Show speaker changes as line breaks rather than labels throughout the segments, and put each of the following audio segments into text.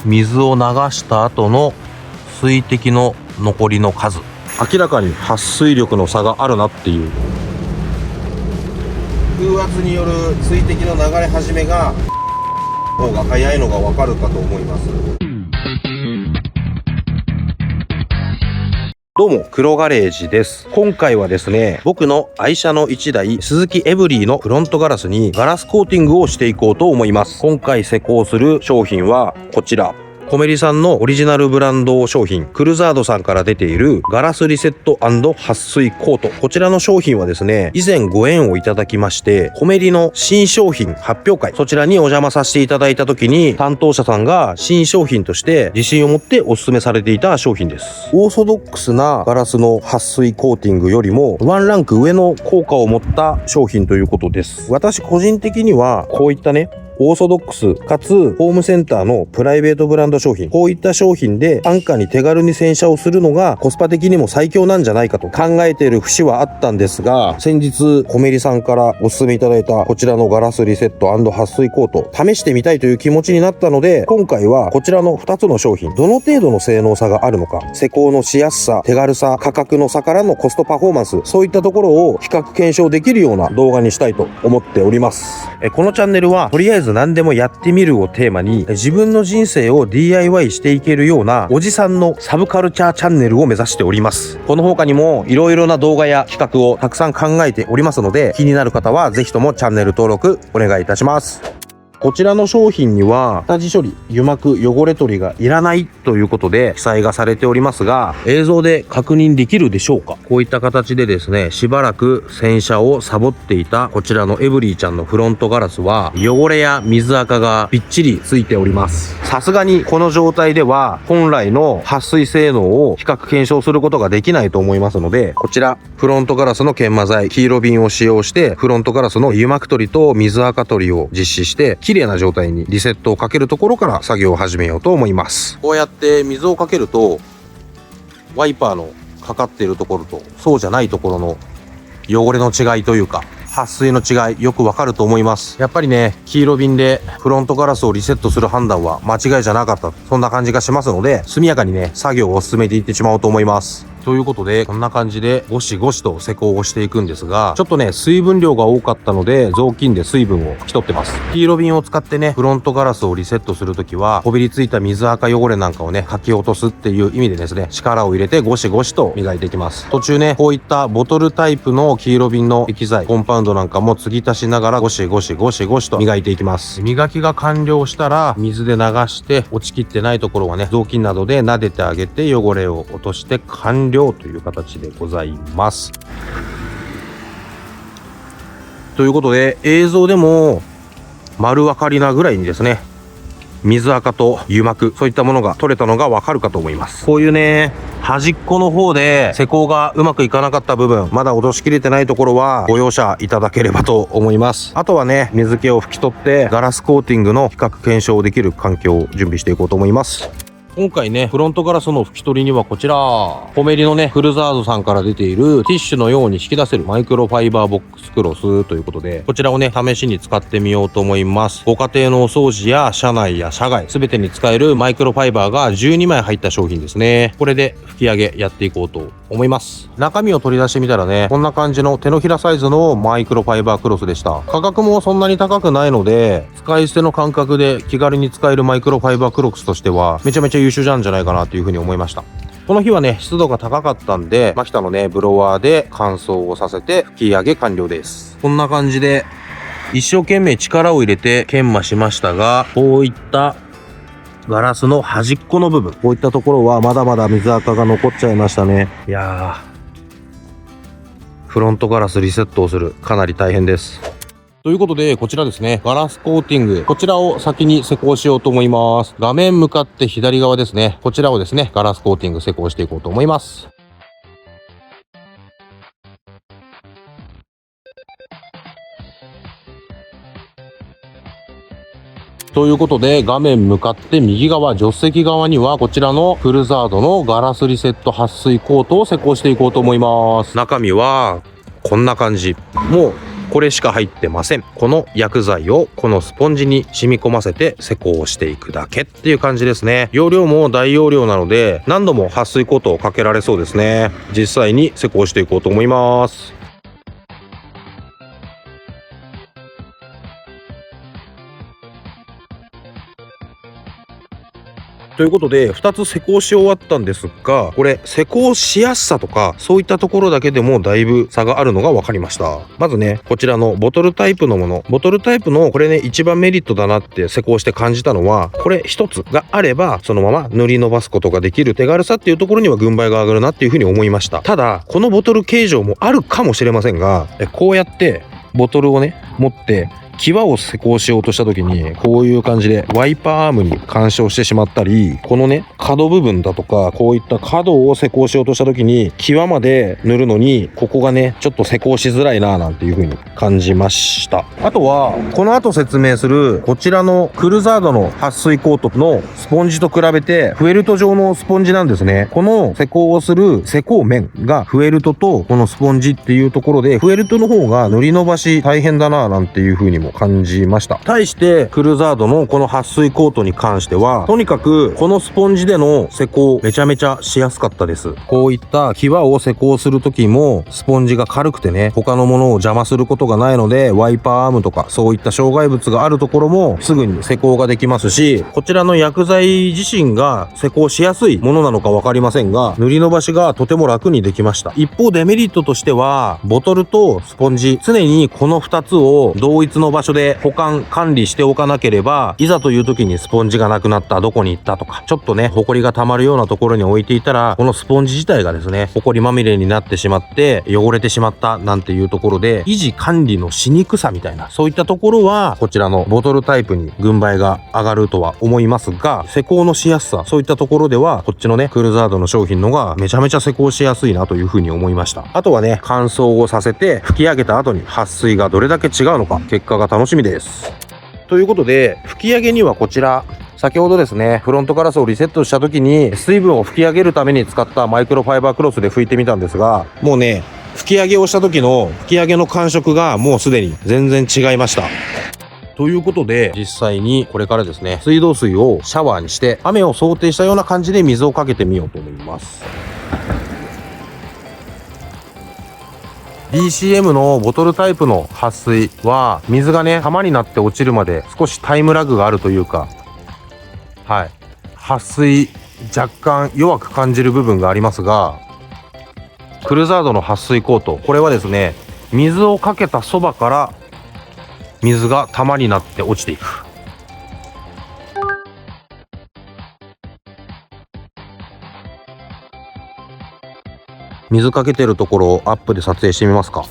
水を流した後の水滴の残りの数、明らかに撥水力の差があるなっていう。風圧による水滴の流れ始めが方が早いのがわかるかと思います。どうも、黒ガレージです。今回はですね、僕の愛車の1台、スズキエブリーのフロントガラスにガラスコーティングをしていこうと思います。今回施工する商品はこちら。コメリさんのオリジナルブランド商品、クルザードさんから出ているガラスリセット&撥水コート。こちらの商品はですね、以前ご縁をいただきまして、コメリの新商品発表会、そちらにお邪魔させていただいた時に、担当者さんが新商品として自信を持ってお勧めされていた商品です。オーソドックスなガラスの撥水コーティングよりも、ワンランク上の効果を持った商品ということです。私個人的には、こういったね、オーソドックスかつホームセンターのプライベートブランド商品、こういった商品で安価に手軽に洗車をするのがコスパ的にも最強なんじゃないかと考えている節はあったんですが、先日コメリさんからお勧めいただいたこちらのガラスリセット&撥水コート試してみたいという気持ちになったので、今回はこちらの2つの商品、どの程度の性能差があるのか、施工のしやすさ、手軽さ、価格の差からのコストパフォーマンス、そういったところを比較検証できるような動画にしたいと思っております。このチャンネルはとりあえず何でもやってみるをテーマに、自分の人生を DIY していけるようなおじさんのサブカルチャーチャンネルを目指しております。この他にもいろいろな動画や企画をたくさん考えておりますので、気になる方はぜひともチャンネル登録お願いいたします。こちらの商品には下地処理、油膜、汚れ取りがいらないということで記載がされておりますが、映像で確認できるでしょうか。こういった形でですね、しばらく洗車をサボっていたこちらのエブリーちゃんのフロントガラスは汚れや水垢がびっちりついております。さすがにこの状態では本来の撥水性能を比較検証することができないと思いますので、こちらフロントガラスの研磨剤、黄色瓶を使用してフロントガラスの油膜取りと水垢取りを実施して綺麗な状態にリセットをかけるところから作業を始めようと思います。こうやって水をかけるとワイパーのかかっているところとそうじゃないところの汚れの違いというか撥水の違いよくわかると思います。やっぱりね、黄色瓶でフロントガラスをリセットする判断は間違いじゃなかった、そんな感じがしますので、速やかにね作業を進めていってしまおうと思います。ということでこんな感じでゴシゴシと施工をしていくんですが、ちょっとね水分量が多かったので雑巾で水分を拭き取ってます。黄色瓶を使ってねフロントガラスをリセットするときはこびりついた水垢汚れなんかをねかき落とすっていう意味でですね、力を入れてゴシゴシと磨いていきます。途中ねこういったボトルタイプの黄色瓶の液剤コンパウンドなんかも継ぎ足しながらゴシゴシゴシゴシと磨いていきます。磨きが完了したら水で流して落ちきってないところはね雑巾などで撫でてあげて汚れを落として完了という形でございます。ということで映像でも丸分かりなぐらいにですね、水垢と油膜そういったものが取れたのがわかるかと思います。こういうね端っこの方で施工がうまくいかなかった部分、まだ落としきれてないところはご容赦いただければと思います。あとはね水気を拭き取ってガラスコーティングの比較検証できる環境を準備していこうと思います。今回ねフロントガラスの拭き取りにはこちらコメリのねクルザードさんから出ているティッシュのように引き出せるマイクロファイバーボックスクロスということで、こちらをね試しに使ってみようと思います。ご家庭のお掃除や車内や車外全てに使えるマイクロファイバーが12枚入った商品ですね。これで拭き上げやっていこうと思います。中身を取り出してみたらねこんな感じの手のひらサイズのマイクロファイバークロスでした。価格もそんなに高くないので使い捨ての感覚で気軽に使えるマイクロファイバークロスとしてはめちゃめちゃ優秀なんじゃないかなというふうに思いました。この日はね湿度が高かったんでマキタのねブロワーで乾燥をさせて拭き上げ完了です。こんな感じで一生懸命力を入れて研磨しましたが、こういったガラスの端っこの部分、こういったところはまだまだ水垢が残っちゃいましたね。いやー、フロントガラスリセットをするかなり大変です。ということでこちらですね、ガラスコーティング、こちらを先に施工しようと思います。画面向かって左側ですね、こちらをですねガラスコーティング施工していこうと思います。ということで画面向かって右側助手席側にはこちらのクルザードのガラスリセット撥水コートを施工していこうと思います。中身はこんな感じ。もうこれしか入ってません。この薬剤をこのスポンジに染み込ませて施工をしていくだけっていう感じですね。容量も大容量なので何度も撥水コートをかけられそうですね。実際に施工していこうと思います。ということで2つ施工し終わったんですが、これ施工しやすさとかそういったところだけでもだいぶ差があるのが分かりました。まずね、こちらのボトルタイプのもの、ボトルタイプのこれね、一番メリットだなって施工して感じたのは、これ一つがあればそのまま塗り伸ばすことができる手軽さっていうところには軍配が上がるなっていうふうに思いました。ただこのボトル形状もあるかもしれませんが、こうやってボトルをね持って際を施工しようとした時にこういう感じでワイパーアームに干渉してしまったり、このね角部分だとかこういった角を施工しようとした時に際まで塗るのにここがねちょっと施工しづらいななんていう風に感じました。あとはこの後説明するこちらのクルザードの撥水コートのスポンジと比べてフェルト状のスポンジなんですね。この施工をする施工面がフェルトとこのスポンジっていうところで、フェルトの方が塗り伸ばし大変だななんていう風にも感じました。対してクルザードのこの撥水コートに関してはとにかくこのスポンジでの施工めちゃめちゃしやすかったです。こういった際を施工する時もスポンジが軽くてね、他のものを邪魔することがないので、ワイパーアームとかそういった障害物があるところもすぐに施工ができますし、こちらの薬剤自身が施工しやすいものなのか分かりませんが、塗り伸ばしがとても楽にできました。一方デメリットとしては、ボトルとスポンジ常にこの2つを同一の場所で保管管理しておかなければ、いざという時にスポンジがなくなった、どこに行ったとか、ちょっとねホコリが溜まるようなところに置いていたら、このスポンジ自体がですねホコリまみれになってしまって汚れてしまったなんていうところで、維持管理のしにくさみたいなそういったところはこちらのボトルタイプに軍配が上がるとは思いますが、施工のしやすさそういったところではこっちのねクルザードの商品のがめちゃめちゃ施工しやすいなというふうに思いました。あとはね乾燥をさせて吹き上げた後に撥水がどれだけ違うのか、結果が楽しみです。ということで吹き上げにはこちら、先ほどですねフロントガラスをリセットした時に水分を吹き上げるために使ったマイクロファイバークロスで拭いてみたんですが、もうね吹き上げをした時の吹き上げの感触がもうすでに全然違いました。ということで実際にこれからですね水道水をシャワーにして雨を想定したような感じで水をかけてみようと思います。BCM のボトルタイプの撥水は水がね玉になって落ちるまで少しタイムラグがあるというか、はい、撥水若干弱く感じる部分がありますが、クルザードの撥水コート、これはですね水をかけたそばから水が玉になって落ちていく。水かけてるところをアップで撮影してみますか。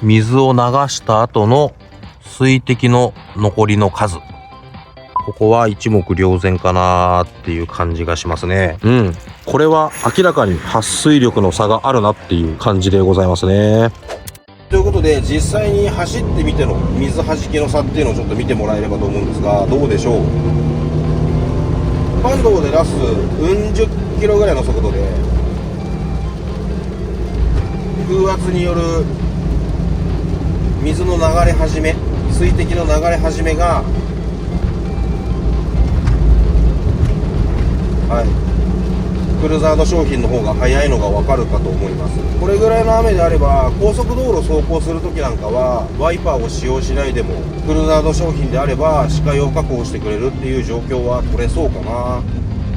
水を流した後の水滴の残りの数、ここは一目瞭然かなっていう感じがしますね。これは明らかに撥水力の差があるなっていう感じでございますね。ということで実際に走ってみての水はじきの差っていうのをちょっと見てもらえればと思うんですが、どうでしょう。感動で出す十キロぐらいの速度で風圧による水の流れ始め、水滴の流れ始めがクルザード商品の方が速いのが分かるかと思います。これぐらいの雨であれば高速道路走行する時なんかはワイパーを使用しないでもクルザード商品であれば視界を確保してくれるっていう状況は取れそうかな。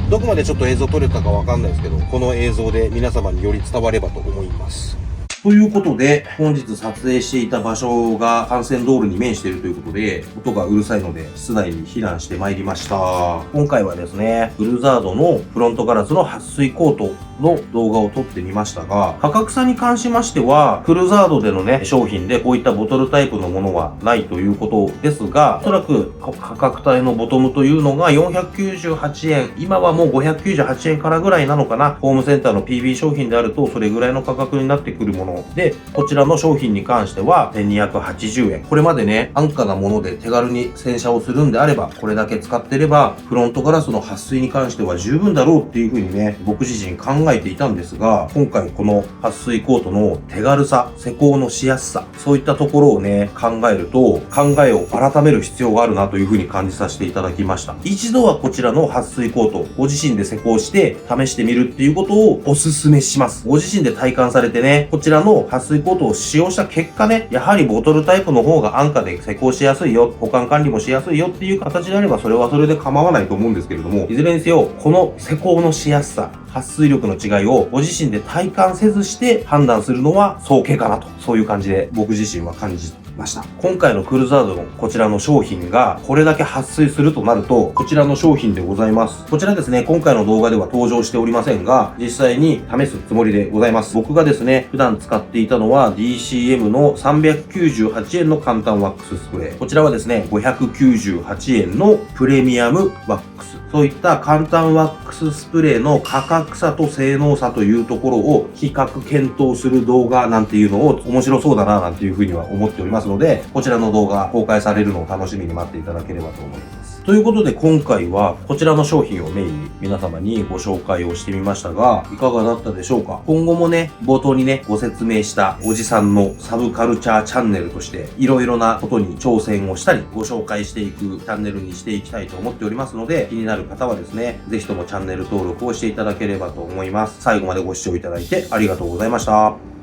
どこまでちょっと映像撮れたか分かんないですけど、この映像で皆様により伝わればと思います。ということで本日撮影していた場所が幹線道路に面しているということで音がうるさいので室内に避難してまいりました。今回はですねクルザードのフロントガラスの撥水コートの動画を撮ってみましたが、価格差に関しましてはクルザードでのね商品でこういったボトルタイプのものはないということですが、おそらく価格帯のボトムというのが498円、今はもう598円からぐらいなのかな。ホームセンターの PB 商品であるとそれぐらいの価格になってくるもので、こちらの商品に関しては1280円。これまでね安価なもので手軽に洗車をするんであれば、これだけ使ってればフロントガラスの撥水に関しては十分だろうっていう風にね僕自身考えていたんですが、今回この撥水コートの手軽さ、施工のしやすさ、そういったところをね、考えると、考えを改める必要があるなというふうに感じさせていただきました。一度はこちらの撥水コート、ご自身で施工して試してみるっていうことをお勧めします。ご自身で体感されてね、こちらの撥水コートを使用した結果ね、やはりボトルタイプの方が安価で施工しやすいよ、保管管理もしやすいよっていう形であれば、それはそれで構わないと思うんですけれども、いずれにせよ、この施工のしやすさ、撥水力の違いをご自身で体感せずして判断するのは早計かなと、そういう感じで僕自身は感じました。今回のクルザードのこちらの商品がこれだけ撥水するとなると、こちらの商品でございます。こちらですね、今回の動画では登場しておりませんが、実際に試すつもりでございます。僕がですね、普段使っていたのは DCM の398円の簡単ワックススプレー。こちらはですね、598円のプレミアムワックス。そういった簡単ワックススプレーの価格差と性能差というところを比較検討する動画なんていうのを面白そうだななんていうふうには思っておりますので、こちらの動画公開されるのを楽しみに待っていただければと思います。ということで今回はこちらの商品をメインに皆様にご紹介をしてみましたが、いかがだったでしょうか。今後もね、冒頭にね、ご説明したおじさんのサブカルチャーチャンネルとしていろいろなことに挑戦をしたり、ご紹介していくチャンネルにしていきたいと思っておりますので、気になる方はですね、ぜひともチャンネル登録をしていただければと思います。最後までご視聴いただいてありがとうございました。